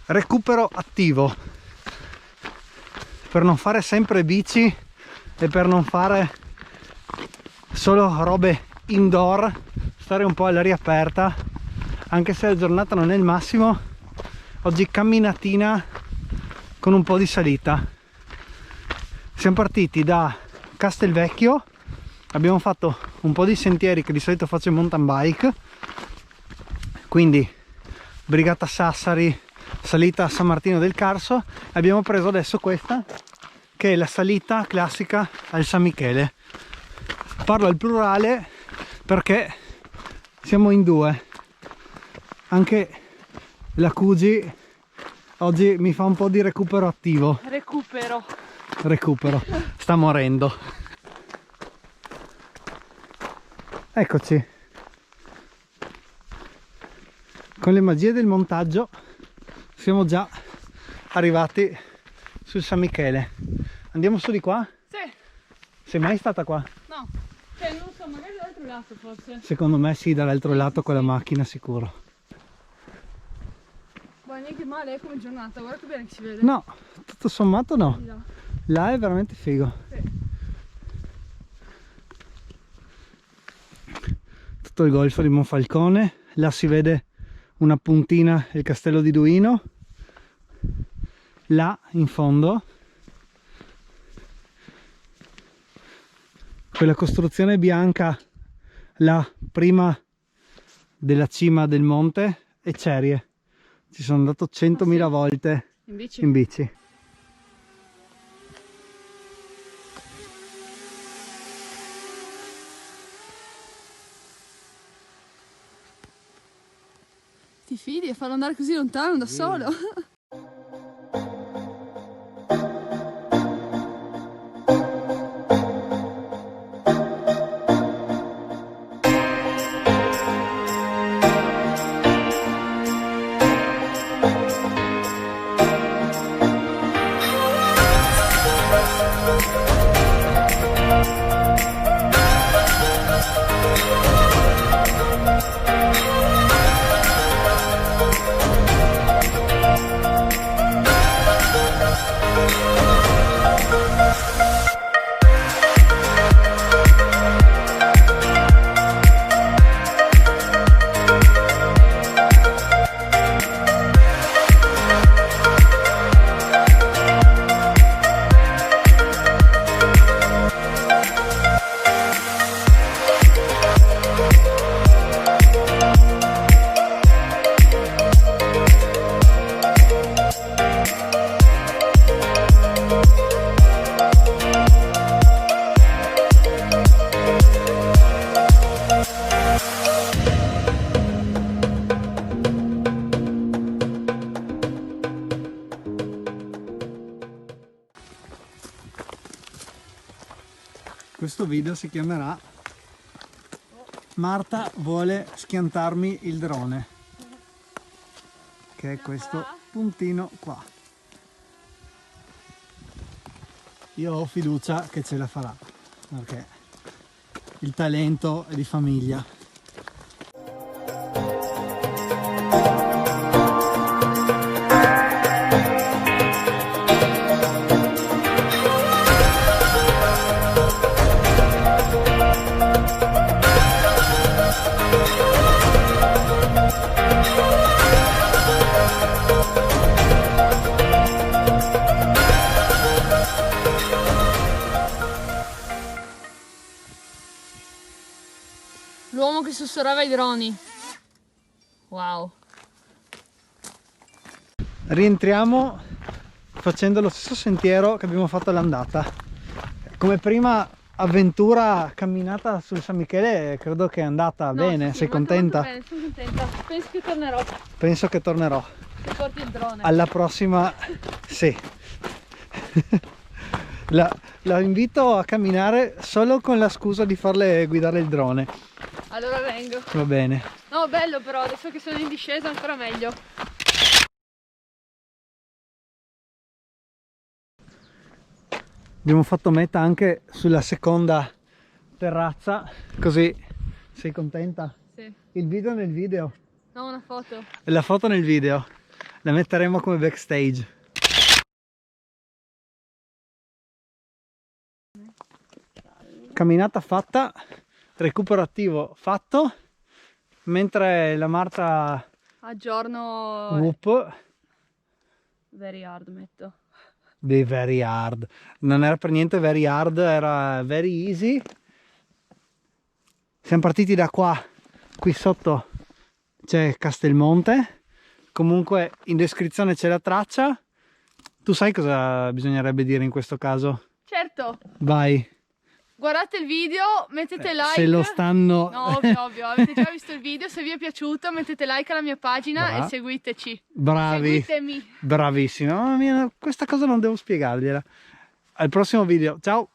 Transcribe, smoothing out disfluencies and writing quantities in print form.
recupero attivo, per non fare sempre bici e per non fare solo robe indoor, stare un po' all'aria aperta, anche se la giornata non è il massimo. Oggi camminatina con un po' di salita. Siamo partiti da Castelvecchio, abbiamo fatto un po' di sentieri che di solito faccio in mountain bike, quindi Brigata Sassari, salita a San Martino del Carso. Abbiamo preso adesso questa che è la salita classica al San Michele. Parlo al plurale perché siamo in due, anche la Cugi oggi mi fa un po' di recupero attivo. Recupero, sta morendo. Eccoci, con le magie del montaggio siamo già arrivati sul San Michele. Andiamo su di qua? Sì. Sei mai stata qua? No, cioè non so, magari dall'altro lato forse. Secondo me sì, dall'altro lato con la macchina sicuro. Boh, niente male, è come giornata, guarda che bene che si vede. No, tutto sommato no. Là. Là è veramente figo. Sì. Tutto il golfo di Monfalcone, là si vede una puntina, il castello di Duino. Là in fondo quella costruzione bianca là prima della cima del monte è Cerie. Ci sono andato 100.000 volte in bici. Ti fidi a farlo andare così lontano da solo? Questo video si chiamerà Marta vuole schiantarmi il drone, che è questo puntino qua. Io ho fiducia che ce la farà, perché il talento è di famiglia. L'uomo che sussurrava i droni. Wow. Rientriamo facendo lo stesso sentiero che abbiamo fatto all'andata. Come prima avventura camminata sul San Michele credo che è andata bene. Sì, sei contenta? Bene, sono contenta. Penso che tornerò. Penso che tornerò. Se porti il drone. Alla prossima, sì. La invito a camminare solo con la scusa di farle guidare il drone. Allora vengo. Va bene. No, bello però, adesso che sono in discesa ancora meglio. Abbiamo fatto meta anche sulla seconda terrazza, così sei contenta? Sì. Il video nel video. No, una foto. La foto nel video. la metteremo come backstage. Camminata fatta, recupero attivo fatto, mentre la Marta Aggiorno. whoop, Very hard metto. di very hard, non era per niente very hard, era very easy. Siamo partiti da qua, qui sotto c'è Castelmonte, comunque in descrizione c'è la traccia. Tu sai cosa bisognerebbe dire in questo caso? Certo, Vai. guardate il video, mettete like. Se lo stanno... No, ovvio, avete già visto il video, se vi è piaciuto mettete like alla mia pagina e seguiteci. Bravi. Seguitemi. Bravissimo. Mamma mia, questa cosa non devo spiegargliela. Al prossimo video, ciao!